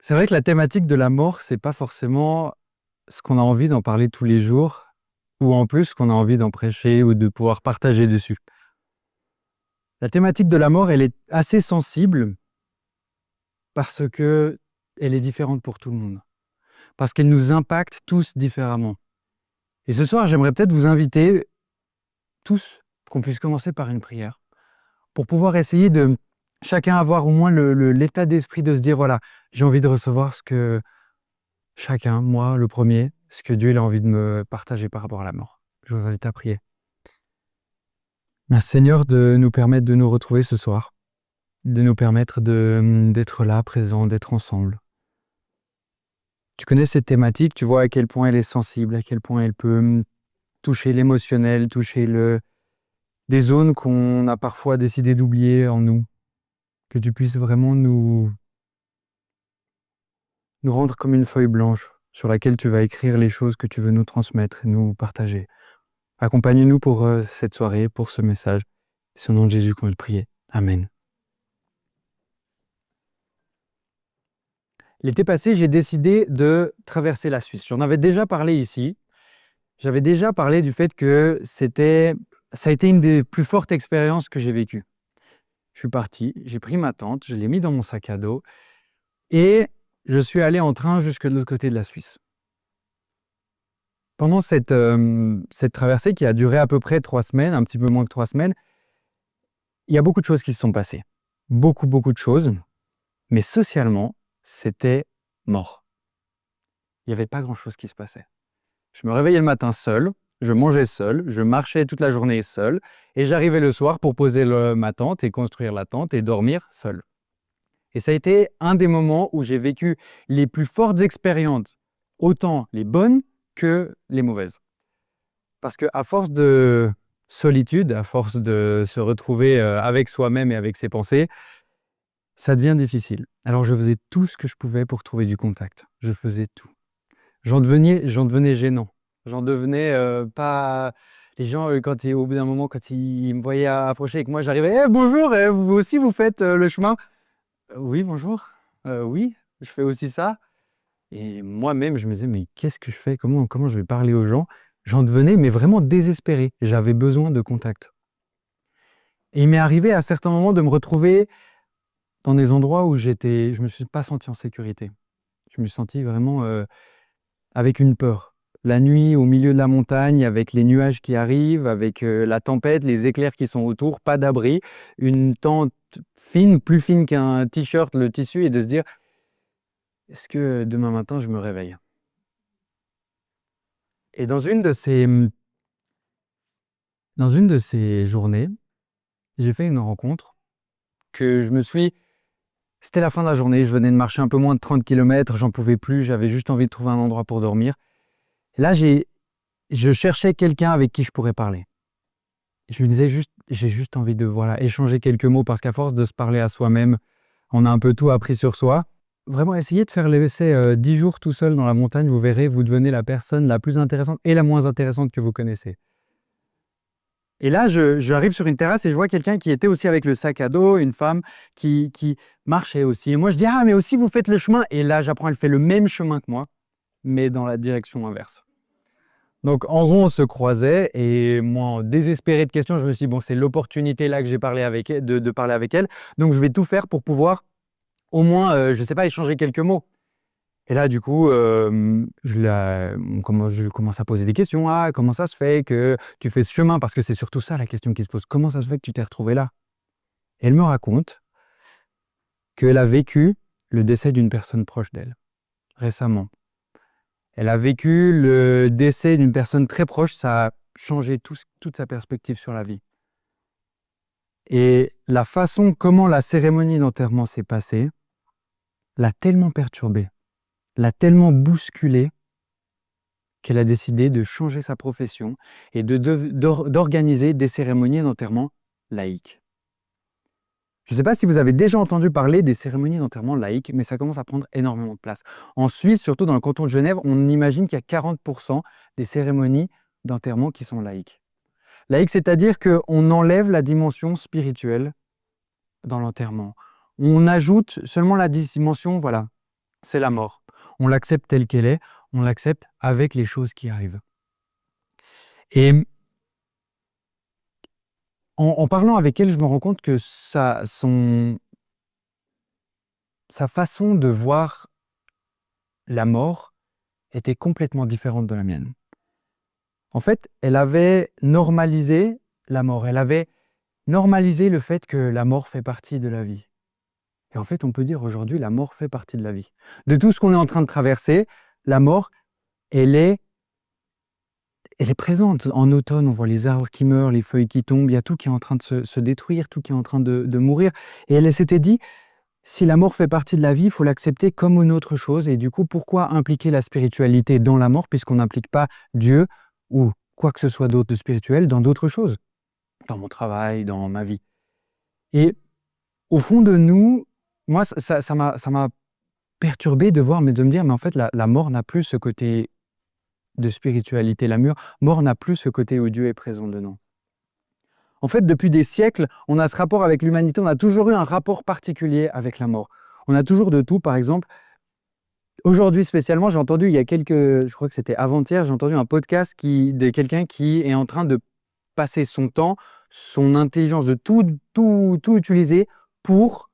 C'est vrai que la thématique de la mort, c'est pas forcément ce qu'on a envie d'en parler tous les jours, ou en plus qu'on a envie d'en prêcher ou de pouvoir partager dessus. La thématique de la mort, elle est assez sensible parce que elle est différente pour tout le monde, parce qu'elle nous impacte tous différemment. Et ce soir, j'aimerais peut-être vous inviter tous qu'on puisse commencer par une prière pour pouvoir essayer de chacun avoir au moins l'état d'esprit de se dire voilà, j'ai envie de recevoir ce que chacun, moi le premier, ce que Dieu il a envie de me partager par rapport à la mort. Je vous invite à prier. Merci Seigneur de nous permettre de nous retrouver ce soir, de nous permettre d'être là, présents, d'être ensemble. Tu connais cette thématique, tu vois à quel point elle est sensible, à quel point elle peut toucher l'émotionnel, toucher des zones qu'on a parfois décidé d'oublier en nous. Que tu puisses vraiment nous rendre comme une feuille blanche sur laquelle tu vas écrire les choses que tu veux nous transmettre et nous partager. Accompagne-nous pour cette soirée, pour ce message. C'est au nom de Jésus qu'on veut le prier. Amen. L'été passé, j'ai décidé de traverser la Suisse. J'en avais déjà parlé ici. J'avais déjà parlé du fait que ça a été une des plus fortes expériences que j'ai vécues. Je suis parti, j'ai pris ma tente, je l'ai mis dans mon sac à dos et je suis allé en train jusque de l'autre côté de la Suisse. Pendant cette traversée qui a duré à peu près 3 semaines, un petit peu moins que 3 semaines, il y a beaucoup de choses qui se sont passées. Beaucoup, beaucoup de choses. Mais socialement, c'était mort. Il n'y avait pas grand-chose qui se passait. Je me réveillais le matin seul, je mangeais seul, je marchais toute la journée seul, et j'arrivais le soir pour poser ma tente et construire la tente et dormir seul. Et ça a été un des moments où j'ai vécu les plus fortes expériences, autant les bonnes que les mauvaises. Parce qu'à force de solitude, à force de se retrouver avec soi-même et avec ses pensées, ça devient difficile. Alors je faisais tout ce que je pouvais pour trouver du contact. Je faisais tout. J'en devenais gênant. J'en devenais pas... Les gens, au bout d'un moment, quand ils me voyaient approcher et que moi j'arrivais, Eh, bonjour, vous aussi vous faites le chemin? Oui, bonjour. Oui, je fais aussi ça. Et moi-même, je me disais, mais qu'est-ce que je fais? Comment je vais parler aux gens? J'en devenais, mais vraiment désespéré. J'avais besoin de contact. Et il m'est arrivé à certains moments de me retrouver dans des endroits où je me suis pas senti en sécurité. Je me suis senti vraiment avec une peur. La nuit, au milieu de la montagne, avec les nuages qui arrivent, avec la tempête, les éclairs qui sont autour, pas d'abri, une tente fine, plus fine qu'un t-shirt, le tissu, et de se dire, est-ce que demain matin, je me réveille? Et dans une de ces journées, j'ai fait une rencontre que je me suis... C'était la fin de la journée, je venais de marcher un peu moins de 30 km, j'en pouvais plus, j'avais juste envie de trouver un endroit pour dormir. Et là, je cherchais quelqu'un avec qui je pourrais parler. Je me disais juste, j'ai juste envie de voilà, échanger quelques mots parce qu'à force de se parler à soi-même, on a un peu tout appris sur soi. Vraiment, essayez de faire l'essai 10 jours tout seul dans la montagne, vous verrez, vous devenez la personne la plus intéressante et la moins intéressante que vous connaissez. Et là, j'arrive sur une terrasse et je vois quelqu'un qui était aussi avec le sac à dos, une femme qui marchait aussi. Et moi, je dis, ah, mais aussi, vous faites le chemin. Et là, j'apprends, elle fait le même chemin que moi, mais dans la direction inverse. Donc, en gros, on se croisait et moi, désespéré de questions, je me suis dit, bon, c'est l'opportunité là que j'ai parlé avec elle, de parler avec elle. Donc, je vais tout faire pour pouvoir au moins, je ne sais pas, échanger quelques mots. Et là, du coup, je commence à poser des questions. Ah, comment ça se fait que tu fais ce chemin? Parce que c'est surtout ça la question qui se pose. Comment ça se fait que tu t'es retrouvé là? Et elle me raconte qu'elle a vécu le décès d'une personne proche d'elle, récemment. Elle a vécu le décès d'une personne très proche, ça a changé toute sa perspective sur la vie. Et la façon comment la cérémonie d'enterrement s'est passée l'a tellement perturbée, l'a tellement bousculée qu'elle a décidé de changer sa profession et d'organiser des cérémonies d'enterrement laïques. Je ne sais pas si vous avez déjà entendu parler des cérémonies d'enterrement laïques, mais ça commence à prendre énormément de place. En Suisse, surtout dans le canton de Genève, on imagine qu'il y a 40% des cérémonies d'enterrement qui sont laïques. Laïque, c'est-à-dire qu'on enlève la dimension spirituelle dans l'enterrement. On ajoute seulement la dimension, voilà, c'est la mort. On l'accepte telle qu'elle est, on l'accepte avec les choses qui arrivent. Et en parlant avec elle, je me rends compte que sa façon de voir la mort était complètement différente de la mienne. En fait, elle avait normalisé la mort. Elle avait normalisé le fait que la mort fait partie de la vie. Et en fait, on peut dire aujourd'hui, la mort fait partie de la vie. De tout ce qu'on est en train de traverser, la mort, elle est présente. En automne, on voit les arbres qui meurent, les feuilles qui tombent, il y a tout qui est en train de se détruire, tout qui est en train de mourir. Et elle s'était dit, si la mort fait partie de la vie, il faut l'accepter comme une autre chose. Et du coup, pourquoi impliquer la spiritualité dans la mort, puisqu'on n'implique pas Dieu ou quoi que ce soit d'autre de spirituel dans d'autres choses, dans mon travail, dans ma vie. Et au fond de nous, moi, ça m'a perturbé de voir, mais de me dire, mais en fait, la mort n'a plus ce côté de spiritualité. La mort n'a plus ce côté où Dieu est présent dedans. En fait, depuis des siècles, on a ce rapport avec l'humanité, on a toujours eu un rapport particulier avec la mort. On a toujours de tout, par exemple. Aujourd'hui spécialement, j'ai entendu il y a je crois que c'était avant-hier, j'ai entendu un podcast de quelqu'un qui est en train de passer son temps, son intelligence, de tout utiliser pour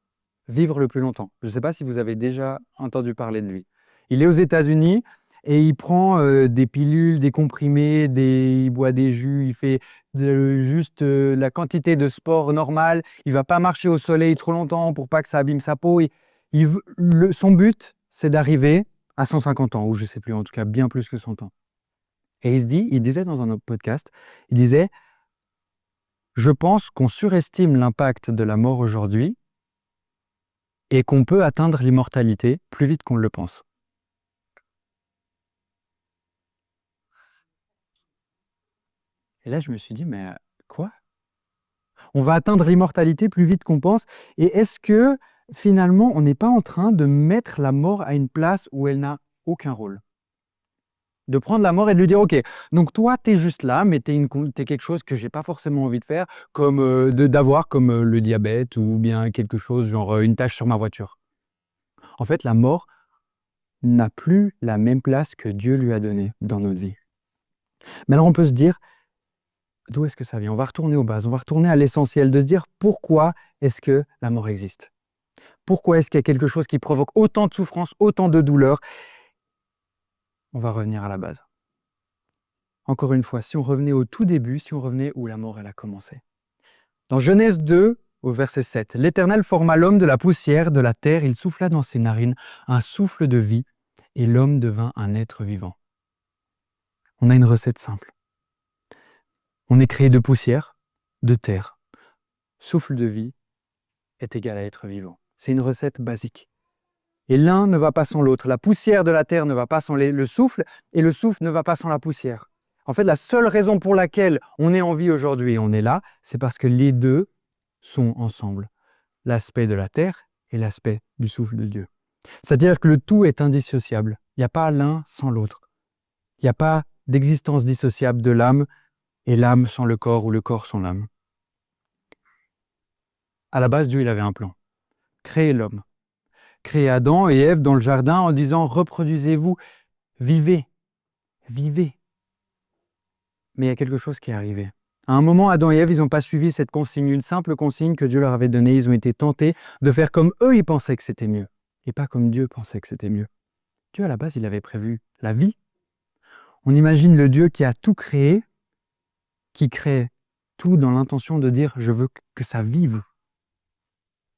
vivre le plus longtemps. Je ne sais pas si vous avez déjà entendu parler de lui. Il est aux États-Unis et il prend des pilules, des comprimés, il boit des jus, il fait juste la quantité de sport normale. Il ne va pas marcher au soleil trop longtemps pour pas que ça abîme sa peau. Son but, c'est d'arriver à 150 ans, ou je ne sais plus, en tout cas bien plus que 100 ans. Et il disait dans un autre podcast, il disait, je pense qu'on surestime l'impact de la mort aujourd'hui et qu'on peut atteindre l'immortalité plus vite qu'on le pense. Et là, je me suis dit, mais quoi? On va atteindre l'immortalité plus vite qu'on pense. Et est-ce que finalement, on n'est pas en train de mettre la mort à une place où elle n'a aucun rôle? De prendre la mort et de lui dire, OK, donc toi, tu es juste là, mais tu es quelque chose que j'ai pas forcément envie de faire, comme d'avoir comme le diabète ou bien quelque chose, genre une tache sur ma voiture. En fait, la mort n'a plus la même place que Dieu lui a donnée dans notre vie. Mais alors, on peut se dire, d'où est-ce que ça vient? On va retourner aux bases, on va retourner à l'essentiel, de se dire pourquoi est-ce que la mort existe? Pourquoi est-ce qu'il y a quelque chose qui provoque autant de souffrance, autant de douleur? On va revenir à la base. Encore une fois, si on revenait au tout début, si on revenait où la mort elle a commencé. Dans Genèse 2, au verset 7, l'Éternel forma l'homme de la poussière, de la terre, il souffla dans ses narines un souffle de vie, et l'homme devint un être vivant. On a une recette simple. On est créé de poussière, de terre. Souffle de vie est égal à être vivant. C'est une recette basique. Et l'un ne va pas sans l'autre. La poussière de la terre ne va pas sans le souffle, et le souffle ne va pas sans la poussière. En fait, la seule raison pour laquelle on est en vie aujourd'hui et on est là, c'est parce que les deux sont ensemble. L'aspect de la terre et l'aspect du souffle de Dieu. C'est-à-dire que le tout est indissociable. Il n'y a pas l'un sans l'autre. Il n'y a pas d'existence dissociable de l'âme et l'âme sans le corps ou le corps sans l'âme. À la base, Dieu il avait un plan. Créer l'homme. Créer Adam et Ève dans le jardin en disant « Reproduisez-vous, vivez, vivez ». Mais il y a quelque chose qui est arrivé. À un moment, Adam et Ève, ils n'ont pas suivi cette consigne, une simple consigne que Dieu leur avait donnée. Ils ont été tentés de faire comme eux, ils pensaient que c'était mieux, et pas comme Dieu pensait que c'était mieux. Dieu, à la base, il avait prévu la vie. On imagine le Dieu qui a tout créé, qui crée tout dans l'intention de dire « je veux que ça vive ».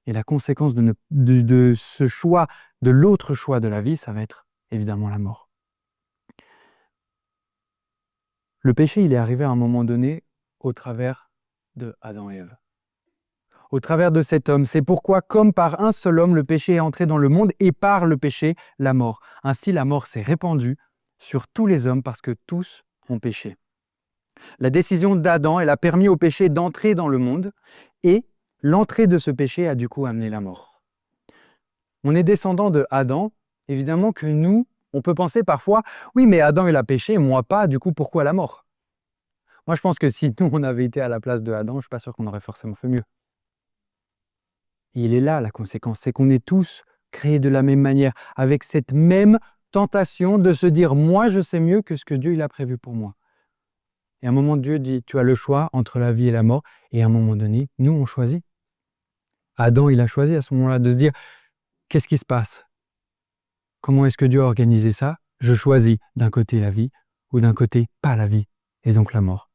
Et la conséquence de ce choix, de l'autre choix de la vie, ça va être évidemment la mort. Le péché, il est arrivé à un moment donné au travers de Adam et Ève. Au travers de cet homme. C'est pourquoi, comme par un seul homme, le péché est entré dans le monde et par le péché, la mort. Ainsi, la mort s'est répandue sur tous les hommes parce que tous ont péché. La décision d'Adam, elle a permis au péché d'entrer dans le monde et l'entrée de ce péché a du coup amené la mort. On est descendant de Adam, évidemment que nous, on peut penser parfois, oui mais Adam il a péché, moi pas, du coup pourquoi la mort? Moi je pense que si nous on avait été à la place de Adam, je ne suis pas sûr qu'on aurait forcément fait mieux. Et il est là la conséquence, c'est qu'on est tous créés de la même manière, avec cette même tentation de se dire « moi, je sais mieux que ce que Dieu il a prévu pour moi ». Et à un moment, Dieu dit « tu as le choix entre la vie et la mort ». Et à un moment donné, nous, on choisit. Adam, il a choisi à ce moment-là de se dire « qu'est-ce qui se passe ? Comment est-ce que Dieu a organisé ça ? Je choisis d'un côté la vie ou d'un côté pas la vie, et donc la mort. »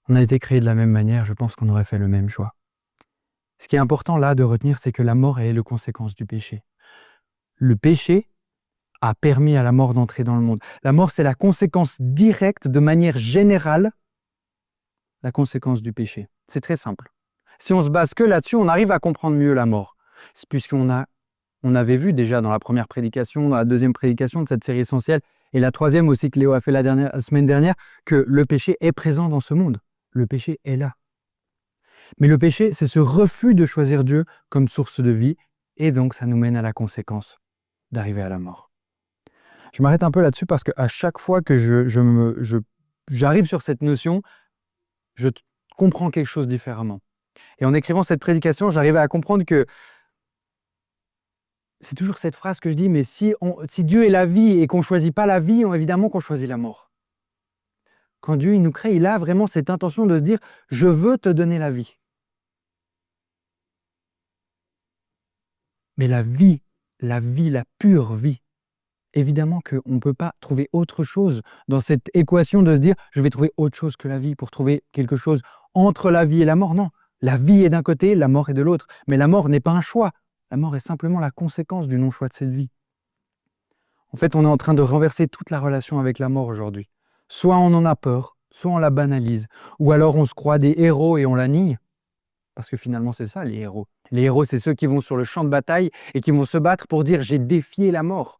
On a été créés de la même manière, je pense qu'on aurait fait le même choix. Ce qui est important là de retenir, c'est que la mort est la conséquence du péché. Le péché a permis à la mort d'entrer dans le monde. La mort, c'est la conséquence directe, de manière générale, la conséquence du péché. C'est très simple. Si on se base que là-dessus, on arrive à comprendre mieux la mort. C'est puisqu'on avait vu déjà dans la première prédication, dans la deuxième prédication de cette série essentielle, et la troisième aussi que Léo a fait la semaine dernière, que le péché est présent dans ce monde. Le péché est là. Mais le péché, c'est ce refus de choisir Dieu comme source de vie, et donc ça nous mène à la conséquence d'arriver à la mort. Je m'arrête un peu là-dessus parce qu'à chaque fois que j'arrive sur cette notion, je comprends quelque chose différemment. Et en écrivant cette prédication, j'arrivais à comprendre que c'est toujours cette phrase que je dis, mais si Dieu est la vie et qu'on ne choisit pas la vie, évidemment qu'on choisit la mort. Quand Dieu il nous crée, il a vraiment cette intention de se dire « je veux te donner la vie ». Mais la vie, la pure vie, évidemment qu'on ne peut pas trouver autre chose dans cette équation de se dire « je vais trouver autre chose que la vie pour trouver quelque chose entre la vie et la mort ». Non, la vie est d'un côté, la mort est de l'autre. Mais la mort n'est pas un choix. La mort est simplement la conséquence du non-choix de cette vie. En fait, on est en train de renverser toute la relation avec la mort aujourd'hui. Soit on en a peur, soit on la banalise, ou alors on se croit des héros et on la nie. Parce que finalement, c'est ça, les héros. Les héros, c'est ceux qui vont sur le champ de bataille et qui vont se battre pour dire « j'ai défié la mort ».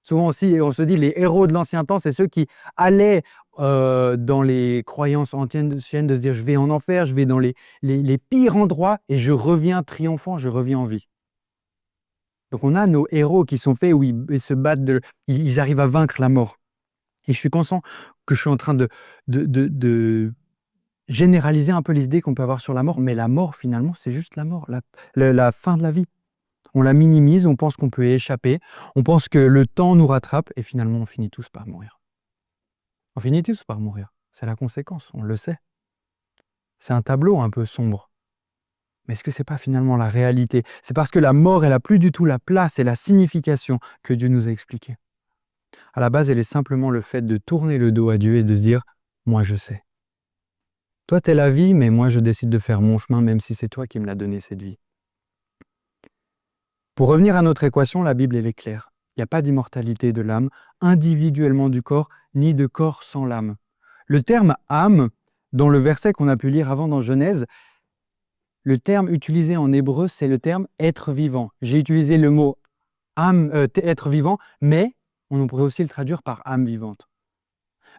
Souvent aussi, on se dit, les héros de l'ancien temps, c'est ceux qui allaient dans les croyances anciennes de se dire « je vais en enfer, je vais dans les pires endroits et je reviens triomphant, je reviens en vie ». Donc on a nos héros qui sont faits où ils se battent, ils arrivent à vaincre la mort. Et je suis conscient que je suis en train de généraliser un peu les idées qu'on peut avoir sur la mort, mais la mort, finalement, c'est juste la mort, la fin de la vie. On la minimise, on pense qu'on peut y échapper, on pense que le temps nous rattrape, et finalement, on finit tous par mourir. On finit tous par mourir. C'est la conséquence, on le sait. C'est un tableau un peu sombre. Mais est-ce que ce n'est pas finalement la réalité ? C'est parce que la mort, elle n'a plus du tout la place et la signification que Dieu nous a expliquée. À la base, elle est simplement le fait de tourner le dos à Dieu et de se dire « moi je sais ». Toi, tu es la vie, mais moi je décide de faire mon chemin, même si c'est toi qui me l'as donné cette vie. Pour revenir à notre équation, la Bible elle est claire. Il n'y a pas d'immortalité de l'âme, individuellement du corps, ni de corps sans l'âme. Le terme « âme », dans le verset qu'on a pu lire avant dans Genèse, le terme utilisé en hébreu, c'est le terme « être vivant ». J'ai utilisé le mot âme, être vivant, mais on pourrait aussi le traduire par âme vivante.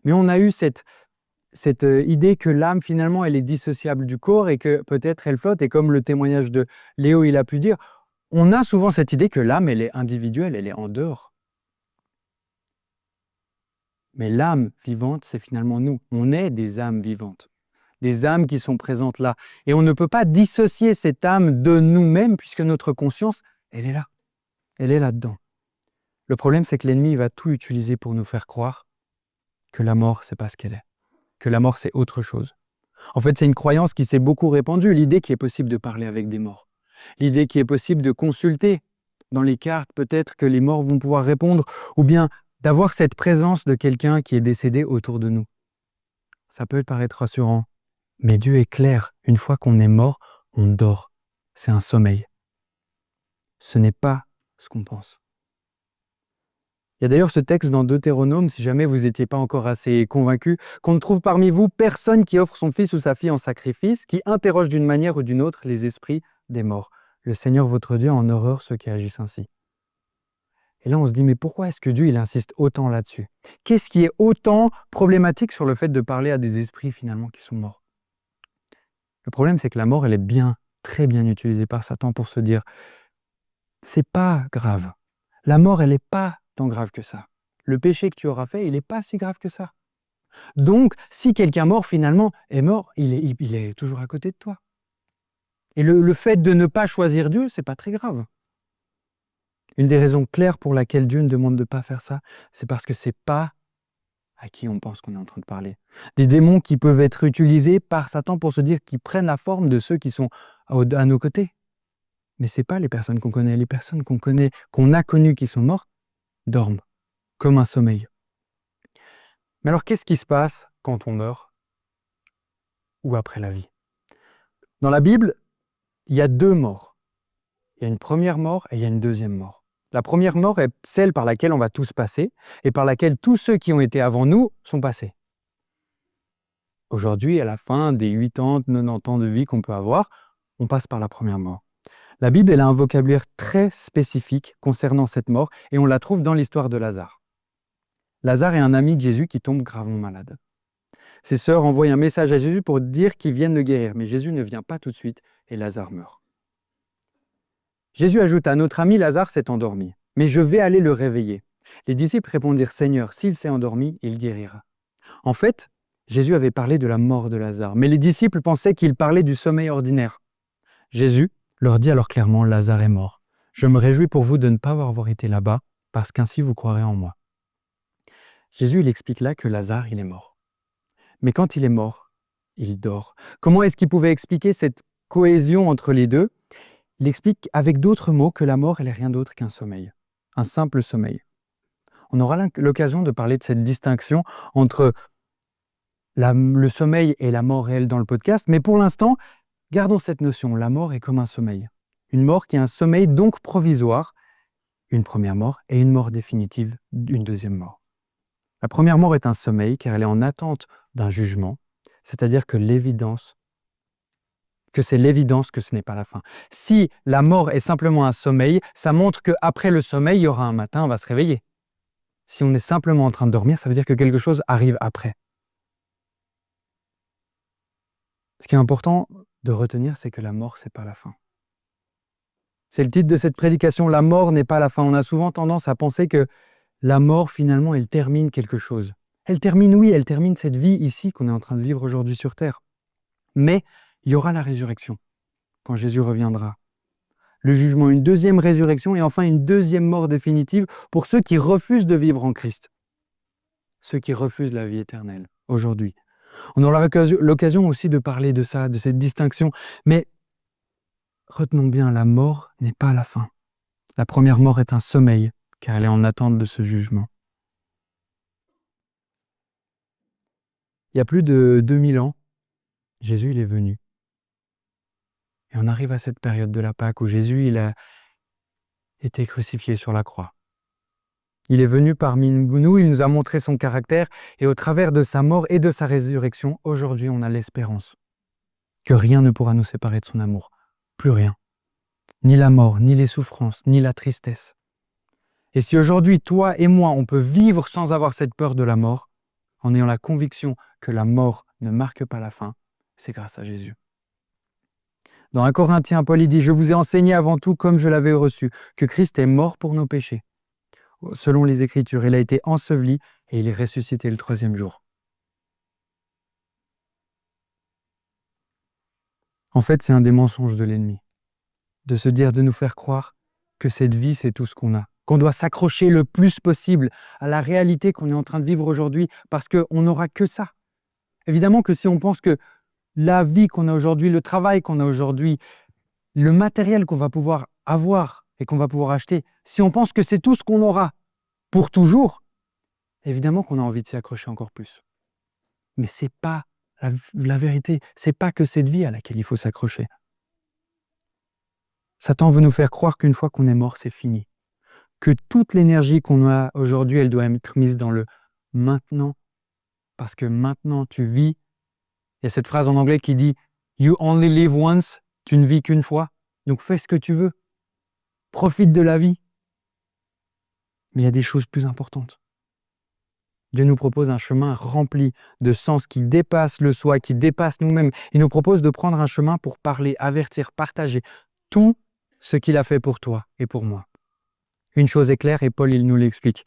Mais on a eu cette idée que l'âme, finalement, elle est dissociable du corps et que peut-être elle flotte. Et comme le témoignage de Léo, il a pu dire, on a souvent cette idée que l'âme, elle est individuelle, elle est en dehors. Mais l'âme vivante, c'est finalement nous. On est des âmes vivantes, des âmes qui sont présentes là. Et on ne peut pas dissocier cette âme de nous-mêmes puisque notre conscience, elle est là. Elle est là-dedans. Le problème, c'est que l'ennemi va tout utiliser pour nous faire croire que la mort, c'est pas ce qu'elle est. Que la mort, c'est autre chose. En fait, c'est une croyance qui s'est beaucoup répandue, l'idée qu'il est possible de parler avec des morts. L'idée qu'il est possible de consulter dans les cartes, peut-être que les morts vont pouvoir répondre, ou bien d'avoir cette présence de quelqu'un qui est décédé autour de nous. Ça peut paraître rassurant, mais Dieu est clair. Une fois qu'on est mort, on dort. C'est un sommeil. Ce n'est pas ce qu'on pense. Il y a d'ailleurs ce texte dans Deutéronome, si jamais vous n'étiez pas encore assez convaincu, qu'on ne trouve parmi vous personne qui offre son fils ou sa fille en sacrifice, qui interroge d'une manière ou d'une autre les esprits des morts. Le Seigneur votre Dieu a en horreur ceux qui agissent ainsi. Et là, on se dit, mais pourquoi est-ce que Dieu il insiste autant là-dessus ? Qu'est-ce qui est autant problématique sur le fait de parler à des esprits finalement qui sont morts ? Le problème, c'est que la mort, elle est très bien utilisée par Satan pour se dire, c'est pas grave. La mort, elle n'est pas tant grave que ça. Le péché que tu auras fait, il n'est pas si grave que ça. Donc, si quelqu'un mort, finalement, est mort, il est toujours à côté de toi. Et le fait de ne pas choisir Dieu, c'est pas très grave. Une des raisons claires pour laquelle Dieu nous demande de ne pas faire ça, c'est parce que ce n'est pas à qui on pense qu'on est en train de parler. Des démons qui peuvent être utilisés par Satan pour se dire qu'ils prennent la forme de ceux qui sont à nos côtés. Mais ce n'est pas les personnes qu'on connaît. Les personnes qu'on connaît, qu'on a connues qui sont mortes, dorment, comme un sommeil. Mais alors, qu'est-ce qui se passe quand on meurt ou après la vie? Dans la Bible, il y a 2 morts. Il y a une première mort et il y a une deuxième mort. La première mort est celle par laquelle on va tous passer et par laquelle tous ceux qui ont été avant nous sont passés. Aujourd'hui, à la fin des 80, 90 ans de vie qu'on peut avoir, on passe par la première mort. La Bible, elle a un vocabulaire très spécifique concernant cette mort et on la trouve dans l'histoire de Lazare. Lazare est un ami de Jésus qui tombe gravement malade. Ses sœurs envoient un message à Jésus pour dire qu'ils viennent le guérir, mais Jésus ne vient pas tout de suite et Lazare meurt. Jésus ajoute à notre ami Lazare s'est endormi, mais je vais aller le réveiller. Les disciples répondirent, Seigneur, s'il s'est endormi, il guérira. En fait, Jésus avait parlé de la mort de Lazare, mais les disciples pensaient qu'il parlait du sommeil ordinaire. Jésus leur dit alors clairement, Lazare est mort. Je me réjouis pour vous de ne pas avoir été là-bas, parce qu'ainsi vous croirez en moi. Jésus il explique là que Lazare, il est mort. Mais quand il est mort, il dort. Comment est-ce qu'il pouvait expliquer cette cohésion entre les deux? Il explique avec d'autres mots que la mort, elle n'est rien d'autre qu'un sommeil, un simple sommeil. On aura l'occasion de parler de cette distinction entre le sommeil et la mort réelle dans le podcast, mais pour l'instant, gardons cette notion, la mort est comme un sommeil. Une mort qui est un sommeil donc provisoire, une première mort, et une mort définitive, une deuxième mort. La première mort est un sommeil car elle est en attente d'un jugement, c'est-à-dire que c'est l'évidence que ce n'est pas la fin. Si la mort est simplement un sommeil, ça montre qu'après le sommeil, il y aura un matin, on va se réveiller. Si on est simplement en train de dormir, ça veut dire que quelque chose arrive après. Ce qui est important de retenir, c'est que la mort, c'est pas la fin. C'est le titre de cette prédication, la mort n'est pas la fin. On a souvent tendance à penser que la mort, finalement, elle termine quelque chose. Elle termine cette vie ici qu'on est en train de vivre aujourd'hui sur Terre. Mais il y aura la résurrection, quand Jésus reviendra. Le jugement, une deuxième résurrection et enfin une deuxième mort définitive pour ceux qui refusent de vivre en Christ. Ceux qui refusent la vie éternelle, aujourd'hui. On aura l'occasion aussi de parler de ça, de cette distinction. Mais retenons bien, la mort n'est pas la fin. La première mort est un sommeil, car elle est en attente de ce jugement. Il y a plus de 2000 ans, Jésus il est venu. Et on arrive à cette période de la Pâque où Jésus il a été crucifié sur la croix. Il est venu parmi nous, il nous a montré son caractère et au travers de sa mort et de sa résurrection, aujourd'hui on a l'espérance que rien ne pourra nous séparer de son amour. Plus rien. Ni la mort, ni les souffrances, ni la tristesse. Et si aujourd'hui, toi et moi, on peut vivre sans avoir cette peur de la mort, en ayant la conviction que la mort ne marque pas la fin, c'est grâce à Jésus. Dans 1 Corinthiens, Paul il dit « Je vous ai enseigné avant tout, comme je l'avais reçu, que Christ est mort pour nos péchés. Selon les Écritures, il a été enseveli et il est ressuscité le 3e jour. » En fait, c'est un des mensonges de l'ennemi, de se dire, de nous faire croire que cette vie, c'est tout ce qu'on a, qu'on doit s'accrocher le plus possible à la réalité qu'on est en train de vivre aujourd'hui, parce qu'on n'aura que ça. Évidemment que si on pense que la vie qu'on a aujourd'hui, le travail qu'on a aujourd'hui, le matériel qu'on va pouvoir avoir et qu'on va pouvoir acheter, si on pense que c'est tout ce qu'on aura pour toujours, évidemment qu'on a envie de s'y accrocher encore plus. Mais c'est pas la vérité, c'est pas que cette vie à laquelle il faut s'accrocher. Satan veut nous faire croire qu'une fois qu'on est mort, c'est fini. Que toute l'énergie qu'on a aujourd'hui, elle doit être mise dans le maintenant. Parce que maintenant, tu vis. Il y a cette phrase en anglais qui dit « You only live once », tu ne vis qu'une fois. Donc fais ce que tu veux. Profite de la vie. Mais il y a des choses plus importantes. Dieu nous propose un chemin rempli de sens qui dépasse le soi, qui dépasse nous-mêmes. Il nous propose de prendre un chemin pour parler, avertir, partager tout ce qu'il a fait pour toi et pour moi. Une chose est claire et Paul il nous l'explique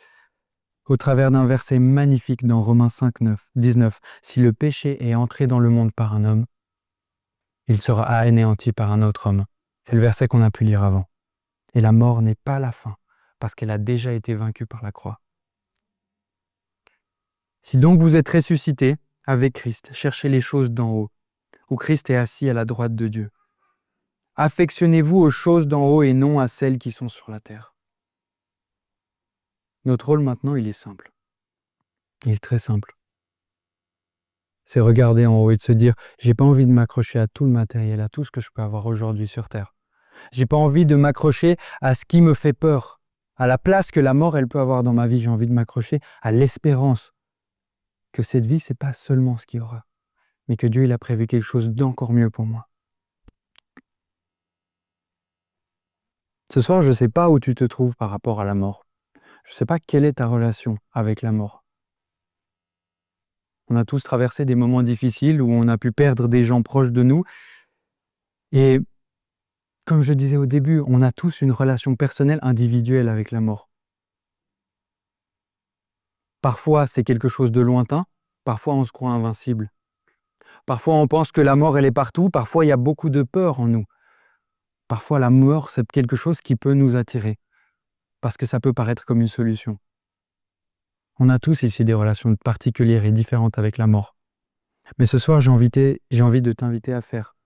au travers d'un verset magnifique dans Romains 5, 19. « Si le péché est entré dans le monde par un homme, il sera anéanti par un autre homme. » C'est le verset qu'on a pu lire avant. Et la mort n'est pas la fin. parce qu'elle a déjà été vaincue par la croix. Si donc vous êtes ressuscité avec Christ, cherchez les choses d'en haut, où Christ est assis à la droite de Dieu. Affectionnez-vous aux choses d'en haut et non à celles qui sont sur la terre. Notre rôle maintenant, il est simple. Il est très simple. C'est regarder en haut et de se dire, j'ai pas envie de m'accrocher à tout le matériel, à tout ce que je peux avoir aujourd'hui sur terre. J'ai pas envie de m'accrocher à ce qui me fait peur, à la place que la mort, elle peut avoir dans ma vie. J'ai envie de m'accrocher à l'espérance que cette vie, c'est pas seulement ce qu'il y aura, mais que Dieu, il a prévu quelque chose d'encore mieux pour moi. Ce soir, je ne sais pas où tu te trouves par rapport à la mort. Je ne sais pas quelle est ta relation avec la mort. On a tous traversé des moments difficiles où on a pu perdre des gens proches de nous. Et comme je disais au début, on a tous une relation personnelle, individuelle avec la mort. Parfois, c'est quelque chose de lointain. Parfois, on se croit invincible. Parfois, on pense que la mort, elle est partout. Parfois, il y a beaucoup de peur en nous. Parfois, la mort, c'est quelque chose qui peut nous attirer, parce que ça peut paraître comme une solution. On a tous ici des relations particulières et différentes avec la mort. Mais ce soir, j'ai envie de t'inviter à faire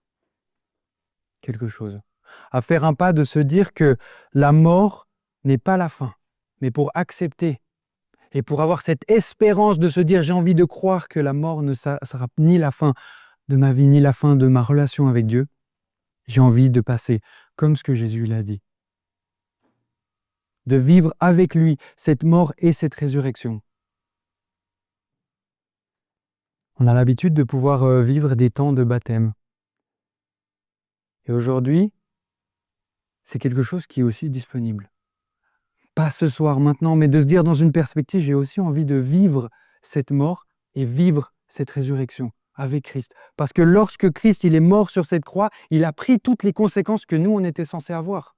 quelque chose. À faire un pas de se dire que la mort n'est pas la fin, mais pour accepter et pour avoir cette espérance de se dire j'ai envie de croire que la mort ne sera ni la fin de ma vie, ni la fin de ma relation avec Dieu. J'ai envie de passer comme ce que Jésus l'a dit. De vivre avec lui cette mort et cette résurrection. On a l'habitude de pouvoir vivre des temps de baptême. Et aujourd'hui, c'est quelque chose qui est aussi disponible. Pas ce soir, maintenant, mais de se dire dans une perspective, j'ai aussi envie de vivre cette mort et vivre cette résurrection avec Christ. Parce que lorsque Christ il est mort sur cette croix, il a pris toutes les conséquences que nous, on était censés avoir.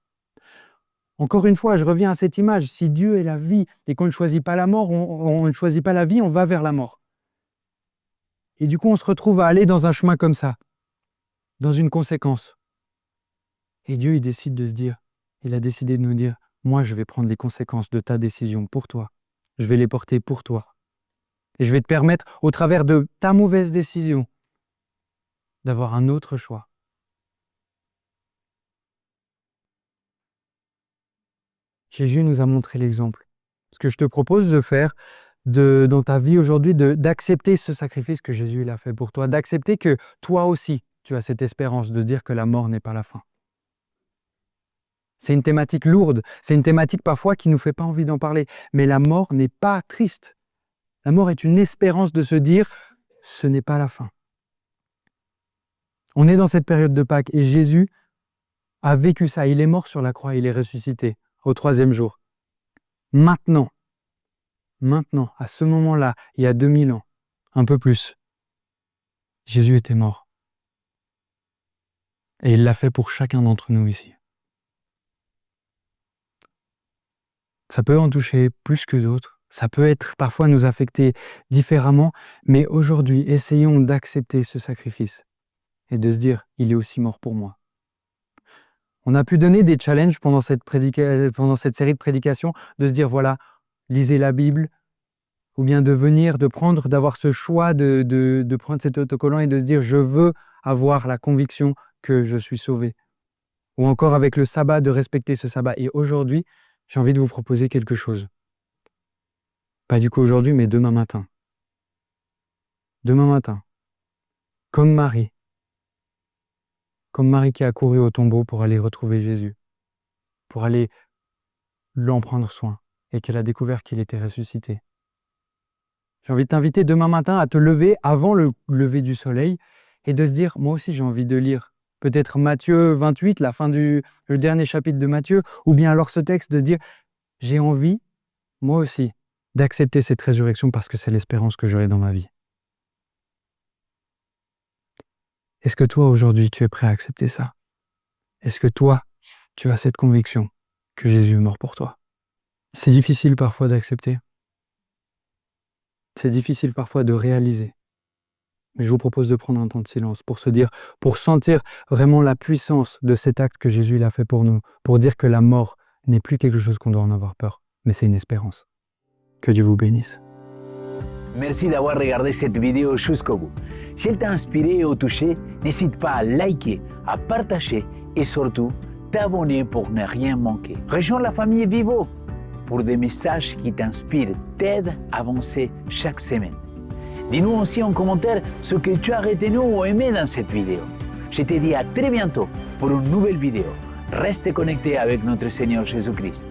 Encore une fois, je reviens à cette image. Si Dieu est la vie et qu'on ne choisit pas la mort, on ne choisit pas la vie, on va vers la mort. Et du coup, on se retrouve à aller dans un chemin comme ça, dans une conséquence. Et Dieu, il décide de se dire, il a décidé de nous dire, moi, je vais prendre les conséquences de ta décision pour toi. Je vais les porter pour toi. Et je vais te permettre, au travers de ta mauvaise décision, d'avoir un autre choix. Jésus nous a montré l'exemple. Ce que je te propose de faire dans ta vie aujourd'hui, d'accepter ce sacrifice que Jésus il a fait pour toi, d'accepter que toi aussi, tu as cette espérance de dire que la mort n'est pas la fin. C'est une thématique lourde, c'est une thématique parfois qui ne nous fait pas envie d'en parler, mais la mort n'est pas triste. La mort est une espérance de se dire, ce n'est pas la fin. On est dans cette période de Pâques et Jésus a vécu ça. Il est mort sur la croix, il est ressuscité au 3e jour. Maintenant, à ce moment-là, il y a 2000 ans, un peu plus, Jésus était mort. Et il l'a fait pour chacun d'entre nous ici. Ça peut en toucher plus que d'autres. Ça peut être parfois nous affecter différemment. Mais aujourd'hui, essayons d'accepter ce sacrifice et de se dire, il est aussi mort pour moi. On a pu donner des challenges pendant cette série de prédications, de se dire, voilà, lisez la Bible, ou bien d'avoir ce choix de prendre cet autocollant et de se dire, je veux avoir la conviction que je suis sauvé. Ou encore avec le sabbat, de respecter ce sabbat. Et aujourd'hui, j'ai envie de vous proposer quelque chose. Pas du coup aujourd'hui, mais demain matin. Demain matin, comme Marie qui a couru au tombeau pour aller retrouver Jésus, pour aller l'en prendre soin, et qu'elle a découvert qu'il était ressuscité. J'ai envie de t'inviter demain matin à te lever avant le lever du soleil et de se dire, moi aussi j'ai envie de lire peut-être Matthieu 28, le dernier chapitre de Matthieu, ou bien alors ce texte de dire, j'ai envie, moi aussi, d'accepter cette résurrection parce que c'est l'espérance que j'aurai dans ma vie. Est-ce que toi, aujourd'hui, tu es prêt à accepter ça? Est-ce que toi, tu as cette conviction que Jésus est mort pour toi? C'est difficile parfois d'accepter. C'est difficile parfois de réaliser. Mais je vous propose de prendre un temps de silence pour sentir vraiment la puissance de cet acte que Jésus il a fait pour nous, pour dire que la mort n'est plus quelque chose qu'on doit en avoir peur, mais c'est une espérance. Que Dieu vous bénisse. Merci d'avoir regardé cette vidéo jusqu'au bout. Si elle t'a inspiré ou touché, n'hésite pas à liker, à partager et surtout t'abonner pour ne rien manquer. Rejoins la famille Vivo pour des messages qui t'inspirent, t'aident à avancer chaque semaine. Dis-nous aussi en commentaire ce que tu as retenu ou aimé dans cette vidéo. Je te dis à très bientôt pour une nouvelle vidéo. Reste connecté avec notre Seigneur Jésus-Christ.